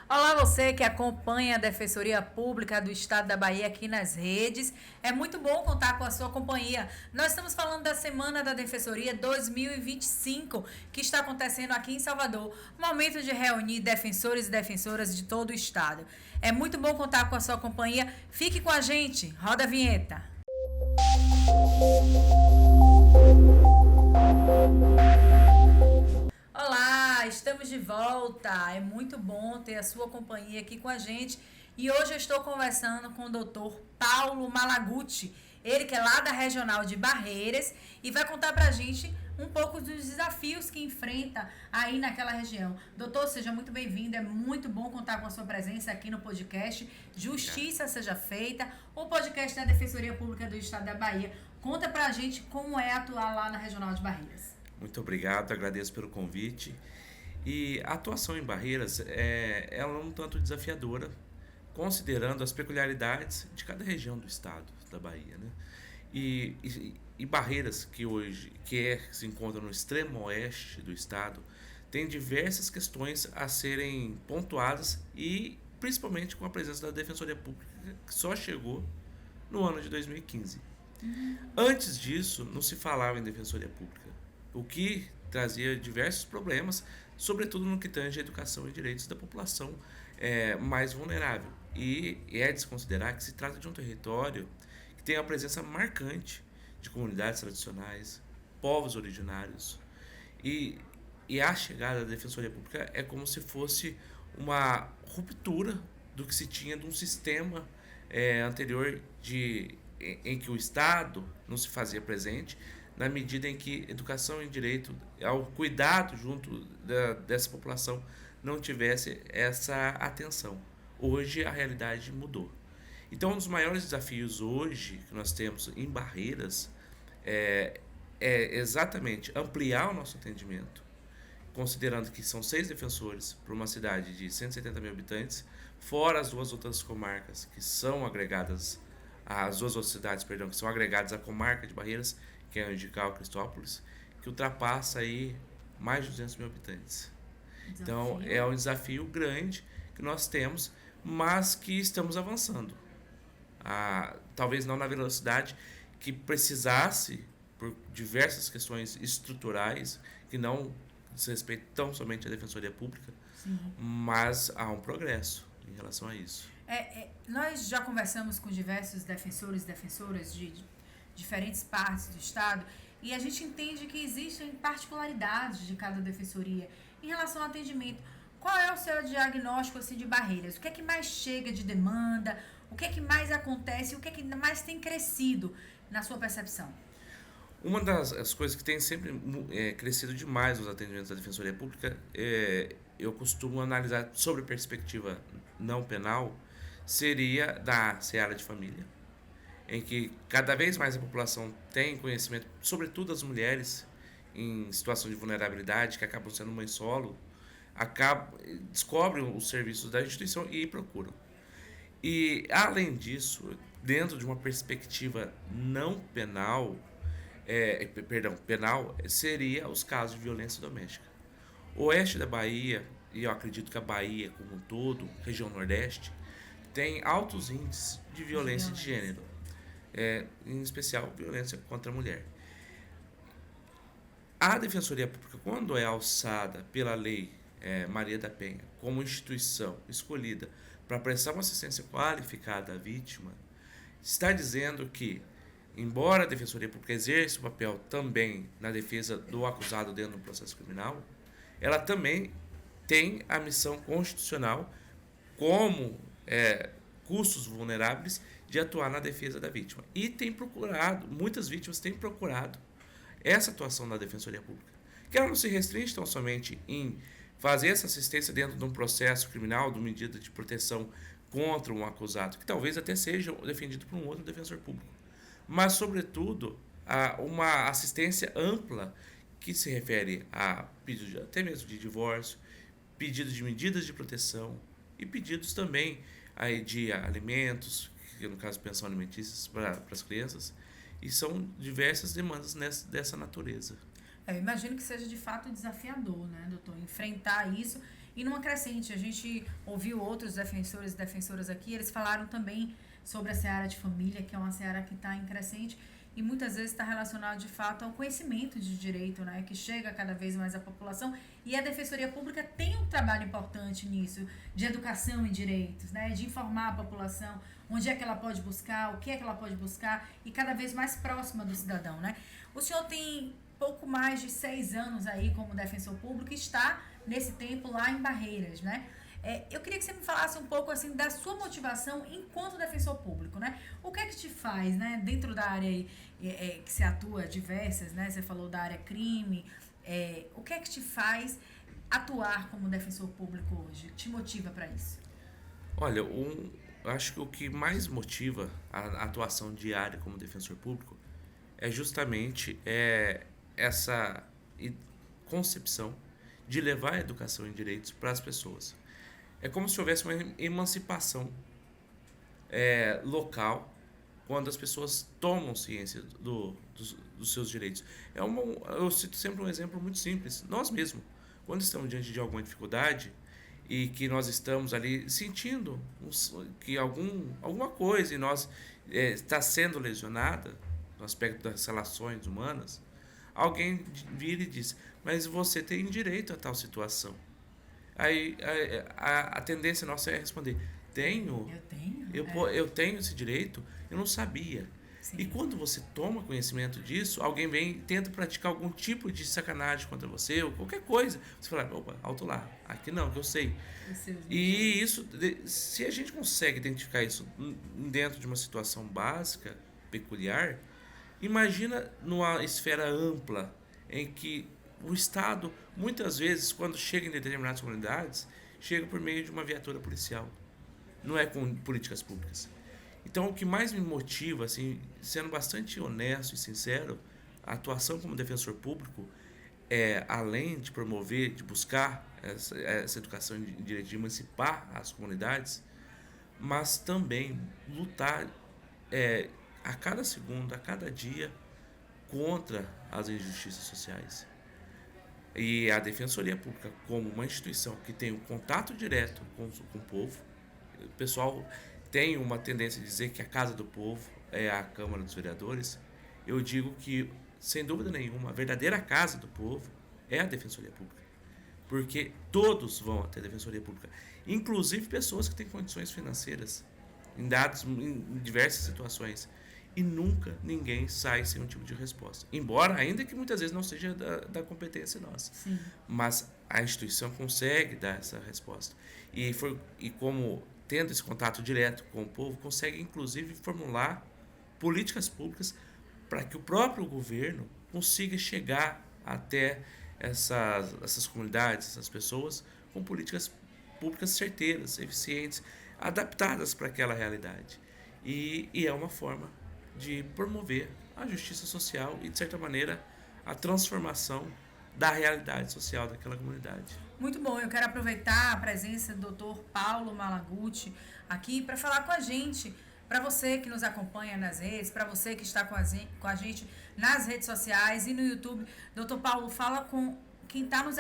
Olá, você que acompanha a Defensoria Pública do Estado da Bahia aqui nas redes. É muito bom contar com a sua companhia. Nós estamos falando da Semana da Defensoria 2025, que está acontecendo aqui em Salvador. Momento de reunir defensores e defensoras de todo o Estado. É muito bom contar com a sua companhia. Fique com a gente. Roda a vinheta. Olá, estamos de volta. É muito bom ter a sua companhia aqui com a gente. E hoje eu estou conversando com o doutor Paulo Malaguti, ele que é lá da Regional de Barreiras e vai contar pra gente um pouco dos desafios que enfrenta aí naquela região. Doutor, seja muito bem-vindo. É muito bom contar com a sua presença aqui no podcast Justiça Seja Feita, o podcast da Defensoria Pública do Estado da Bahia. Conta pra gente como é atuar lá na Regional de Barreiras. Muito obrigado, agradeço pelo convite. E a atuação em Barreiras é um tanto desafiadora, considerando as peculiaridades de cada região do estado da Bahia, né? E Barreiras, que se encontra no extremo oeste do estado, tem diversas questões a serem pontuadas e principalmente com a presença da Defensoria Pública, que só chegou no ano de 2015. Antes disso, não se falava em Defensoria Pública, o que trazia diversos problemas, sobretudo no que tange a educação e direitos da população mais vulnerável. E é de se considerar que se trata de um território que tem a presença marcante de comunidades tradicionais, povos originários, e, e a chegada da Defensoria Pública é como se fosse uma ruptura do que se tinha de um sistema anterior em que o Estado não se fazia presente, na medida em que educação e direito ao cuidado dessa população não tivesse essa atenção. Hoje a realidade mudou. Então, um dos maiores desafios hoje que nós temos em Barreiras é exatamente ampliar o nosso atendimento, considerando que são 6 defensores para uma cidade de 170 mil habitantes, fora as duas outras comarcas que são agregadas, as duas outras cidades, perdão, que são agregadas à comarca de Barreiras, que é Angical e Cristópolis, que ultrapassa aí mais de 200 mil habitantes. Então, é um desafio grande que nós temos, mas que estamos avançando. Talvez não na velocidade que precisasse, por diversas questões estruturais, que não se respeitam tão somente à Defensoria Pública, sim, mas há um progresso em relação a isso. Nós já conversamos com diversos defensores e defensoras de diferentes partes do Estado, e a gente entende que existem particularidades de cada defensoria em relação ao atendimento. Qual é o seu diagnóstico assim, de Barreiras? O que é que mais chega de demanda? O que é que mais acontece? O que é que mais tem crescido na sua percepção? Uma das coisas que tem sempre crescido demais nos atendimentos da Defensoria Pública, eu costumo analisar sobre perspectiva não penal, seria da seara de família, em que cada vez mais a população tem conhecimento, sobretudo as mulheres em situação de vulnerabilidade, que acabam sendo mãe solo, descobrem os serviços da instituição e procuram. E, além disso, dentro de uma perspectiva não penal, penal, seria os casos de violência doméstica. O oeste da Bahia, e eu acredito que a Bahia como um todo, região nordeste, tem altos índices de violência de gênero. Em especial violência contra a mulher. A Defensoria Pública, quando é alçada pela Lei Maria da Penha como instituição escolhida para prestar uma assistência qualificada à vítima, está dizendo que, embora a Defensoria Pública exerça o papel também na defesa do acusado dentro do processo criminal, ela também tem a missão constitucional como custos vulneráveis de atuar na defesa da vítima. E muitas vítimas têm procurado essa atuação da Defensoria Pública, que ela não se restringe tão somente em fazer essa assistência dentro de um processo criminal, de uma medida de proteção contra um acusado, que talvez até seja defendido por um outro defensor público, mas, sobretudo, a uma assistência ampla que se refere a pedido até mesmo de divórcio, pedidos de medidas de proteção e pedidos também aí de alimentos, que no caso pensão alimentícias para as crianças, e são diversas demandas dessa natureza. Eu imagino que seja de fato desafiador, né, doutor, enfrentar isso e numa crescente. A gente ouviu outros defensores e defensoras aqui, eles falaram também sobre a seara de família, que é uma seara que está em crescente, e muitas vezes está relacionado de fato ao conhecimento de direito, né, que chega cada vez mais à população, e a Defensoria Pública tem um trabalho importante nisso, de educação em direitos, né, de informar a população onde é que ela pode buscar, o que é que ela pode buscar, e cada vez mais próxima do cidadão, né. O senhor tem pouco mais de 6 anos aí como defensor público e está nesse tempo lá em Barreiras, né. Eu queria que você me falasse um pouco assim da sua motivação enquanto defensor público, né? O que é que te faz, né? Dentro da área aí, que você atua diversas, né? Você falou da área crime. O que é que te faz atuar como defensor público hoje? Te motiva para isso? Olha, acho que o que mais motiva a atuação diária como defensor público é justamente essa concepção de levar a educação em direitos para as pessoas. É como se houvesse uma emancipação local quando as pessoas tomam ciência dos seus direitos. Eu cito sempre um exemplo muito simples. Nós mesmos, quando estamos diante de alguma dificuldade e que nós estamos ali sentindo que alguma coisa em nós está sendo lesionada no aspecto das relações humanas, alguém vira e diz, mas você tem direito a tal situação. Aí a tendência nossa é responder, tenho. Eu tenho esse direito, eu não sabia. Sim. E quando você toma conhecimento disso, alguém vem e tenta praticar algum tipo de sacanagem contra você, ou qualquer coisa. Você fala, opa, alto lá, aqui não, que eu sei. E isso, se a gente consegue identificar isso dentro de uma situação básica, peculiar, imagina numa esfera ampla, em que o Estado, muitas vezes, quando chega em determinadas comunidades, chega por meio de uma viatura policial. Não é com políticas públicas. Então, o que mais me motiva, assim, sendo bastante honesto e sincero, a atuação como defensor público além de promover, de buscar essa educação de direito, de emancipar as comunidades, mas também lutar a cada segundo, a cada dia, contra as injustiças sociais. E a Defensoria Pública, como uma instituição que tem um contato direto com o povo, o pessoal tem uma tendência a dizer que a Casa do Povo é a Câmara dos Vereadores. Eu digo que, sem dúvida nenhuma, a verdadeira Casa do Povo é a Defensoria Pública. Porque todos vão até a Defensoria Pública, inclusive pessoas que têm condições financeiras, em diversas situações. E nunca ninguém sai sem um tipo de resposta. Embora, ainda que muitas vezes não seja da competência nossa. Sim. Mas a instituição consegue dar essa resposta. E como tendo esse contato direto com o povo, consegue inclusive formular políticas públicas para que o próprio governo consiga chegar até essas comunidades, essas pessoas, com políticas públicas certeiras, eficientes, adaptadas para aquela realidade. E é uma forma de promover a justiça social e, de certa maneira, a transformação da realidade social daquela comunidade. Muito bom, eu quero aproveitar a presença do Dr. Paulo Malaguti aqui para falar com a gente, para você que nos acompanha nas redes, para você que está com a gente nas redes sociais e no YouTube. Dr. Paulo, fala com quem está nos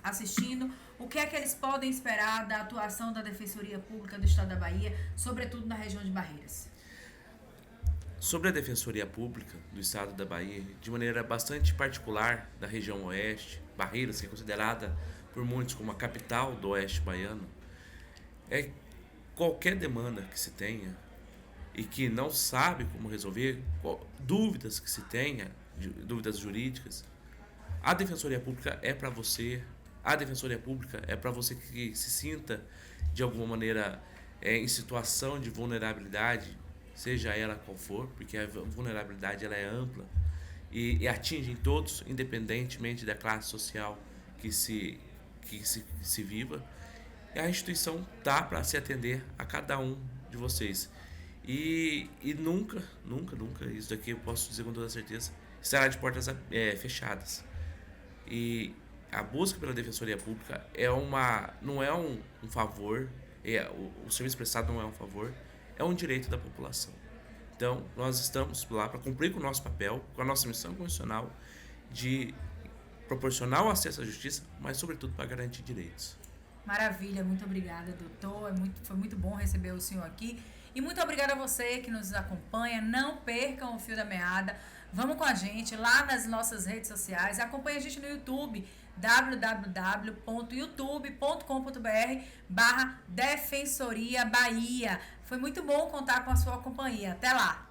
assistindo, o que é que eles podem esperar da atuação da Defensoria Pública do Estado da Bahia, sobretudo na região de Barreiras. Sobre a Defensoria Pública do Estado da Bahia, de maneira bastante particular da região oeste, Barreiras, que é considerada por muitos como a capital do oeste baiano, qualquer demanda que se tenha e que não sabe como resolver, dúvidas que se tenha, dúvidas jurídicas, a Defensoria Pública é para você. A Defensoria Pública é para você que se sinta, de alguma maneira, em situação de vulnerabilidade, seja ela qual for, porque a vulnerabilidade ela é ampla e atinge em todos, independentemente da classe social que se viva. E a instituição está para se atender a cada um de vocês. E nunca, isso daqui eu posso dizer com toda certeza, estará de portas fechadas. E a busca pela Defensoria Pública não é um favor, o serviço prestado não é um favor, é um direito da população. Então, nós estamos lá para cumprir com o nosso papel, com a nossa missão constitucional de proporcionar o acesso à justiça, mas, sobretudo, para garantir direitos. Maravilha, muito obrigada, doutor. Foi muito bom receber o senhor aqui. E muito obrigada a você que nos acompanha. Não percam o Fio da Meada. Vamos com a gente lá nas nossas redes sociais. Acompanhe a gente no YouTube, www.youtube.com.br/Defensoria Bahia. Foi muito bom contar com a sua companhia. Até lá!